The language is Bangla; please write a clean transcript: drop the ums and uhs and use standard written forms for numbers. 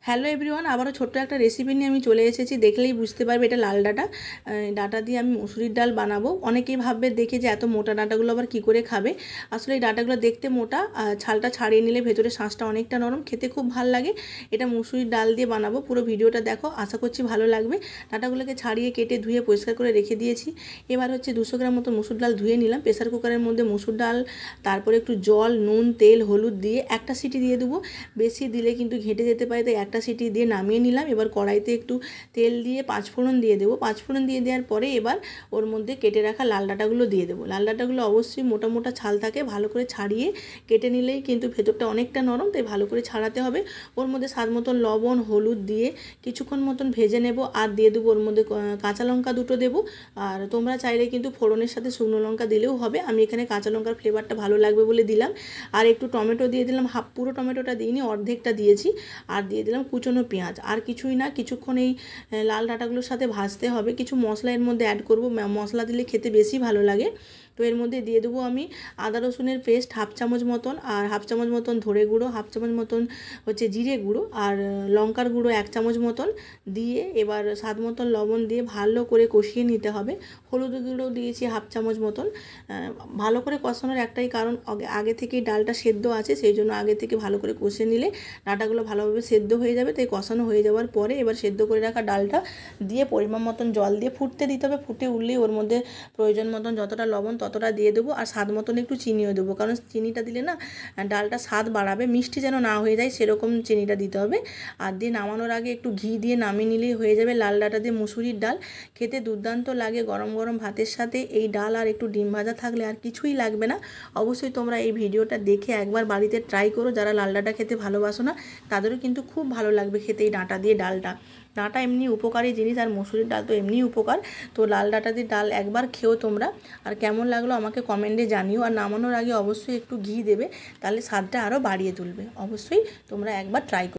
হ্যালো এভরিওয়ান, আবারও ছোট্ট একটা রেসিপি নিয়ে আমি চলে এসেছি। দেখলেই বুঝতে পারবে এটা লাল ডাঁটা। ডাঁটা দিয়ে আমি মুসুরির ডাল বানাবো। অনেকেই ভাববে দেখে যে এত মোটা ডাঁটাগুলো আবার কী করে খাবে। আসলে এই ডাঁটাগুলো দেখতে মোটা, ছালটা ছাড়িয়ে নিলে ভেতরে শাঁসটা অনেকটা নরম, খেতে খুব ভালো লাগে। এটা মুসুরির ডাল দিয়ে বানাবো। পুরো ভিডিওটা দেখো, আশা করছি ভালো লাগবে। ডাঁটাগুলোকে ছাড়িয়ে কেটে ধুয়ে পরিষ্কার করে রেখে দিয়েছি। এবার হচ্ছে 200 গ্রাম মতো মুসুর ডাল ধুয়ে নিলাম। প্রেসার কুকারের মধ্যে মুসুর ডাল, তারপরে একটু জল, নুন, তেল, হলুদ দিয়ে একটা সিটি দিয়ে দেবো। বেশি দিলে কিন্তু ঘেঁটে যেতে পারে, তাই একটা সিটি দিয়ে নামিয়ে নিলাম। এবার কড়াইতে একটু তেল দিয়ে পাঁচফোড়ন দিয়ে দেবো। পাঁচফোড়ন দিয়ে দেওয়ার পরে এবার ওর মধ্যে কেটে রাখা লাল ডাঁটাগুলো দিয়ে দেবো। লাল ডাঁটাগুলো অবশ্যই মোটা মোটা ছাল থাকে, ভালো করে ছাড়িয়ে কেটে নিলেই কিন্তু ভেতরটা অনেকটা নরম, তাই ভালো করে ছাড়াতে হবে। ওর মধ্যে স্বাদ মতন লবণ, হলুদ দিয়ে কিছুক্ষণ মতন ভেজে নেব। আর দিয়ে দেবো ওর মধ্যে কাঁচা লঙ্কা দুটো দেবো। আর তোমরা চাইলে কিন্তু ফোড়নের সাথে শুকনো লঙ্কা দিলেও হবে। আমি এখানে কাঁচা লঙ্কার ফ্লেভারটা ভালো লাগবে বলে দিলাম। আর একটু টমেটো দিয়ে দিলাম, পুরো টমেটোটা দিইনি, অর্ধেকটা দিয়েছি। আর দিয়ে দিলাম কুচনো পেঁয়াজ। আর কিছুই না, কিছুক্ষণ এই লাল ডাঁটাগুলোর সাথে ভাজতে হবে। কিছু মশলা এর মধ্যে অ্যাড করব, মশলা দিলে খেতে বেশি ভালো লাগে। তো এর মধ্যে দিয়ে দেবো আমি আদা রসুনের পেস্ট হাফ চামচ মতন, আর হাফ চামচ মতন ধরে গুঁড়ো, হাফ চামচ মতন হচ্ছে জিরে গুঁড়ো, আর লঙ্কার গুঁড়ো 1 চামচ মতন দিয়ে এবার স্বাদ মতন লবণ দিয়ে ভালো করে কষিয়ে নিতে হবে। হলুদ গুঁড়ো দিয়েছি হাফ চামচ মতন। ভালো করে কষানোর একটাই কারণ, আগে থেকেই ডালটা সেদ্ধ আছে, সেই জন্য আগে থেকে ভালো করে কষে নিলে ডাঁটাগুলো ভালোভাবে সেদ্ধ হয়ে যাবে। তাই কষানো হয়ে যাওয়ার পরে এবার সেদ্ধ করে রাখা ডালটা দিয়ে পরিমাণ মতন জল দিয়ে ফুটতে দিতে হবে। ফুটে উঠলেই ওর মধ্যে প্রয়োজন মতন যতটা লবণ ততটা দিয়ে দেবো। আর স্বাদ মতন একটু চিনিও দেবো, কারণ চিনিটা দিলে না ডালটা স্বাদ বাড়াবে, মিষ্টি যেন না হয়ে যায় সেরকম চিনিটা দিতে হবে। আর দিয়ে নামানোর আগে একটু ঘি দিয়ে নামিয়ে নিলেই হয়ে যাবে লাল ডাঁটা দিয়ে মুসুরির ডাল। খেতে দুর্দান্ত লাগে গরম গরম ভাতের সাথে। এই ডাল আর একটু ডিম ভাজা থাকলে আর কিছুই লাগবে না। অবশ্যই তোমরা এই ভিডিওটা দেখে একবার বাড়িতে ট্রাই করো। যারা লাল ডাঁটা খেতে ভালোবাসো না তাদেরও কিন্তু খুব ভালো লাগবে খেতে এই ডাঁটা দিয়ে ডালটা। ডাঁটা এমনি উপকারী জিনিস, আর মসুরির ডাল তো এমনিই উপকার। তো লাল ডাঁটা দিয়ে ডাল একবার খেও তোমরা। আর কেমন লাগলো আমাকে কমেন্টে জানিও। আর নামানোর আগে অবশ্যই একটু ঘি দেবে, তাহলে স্বাদটা আরও বাড়িয়ে তুলবে। অবশ্যই তোমরা একবার ট্রাই করো।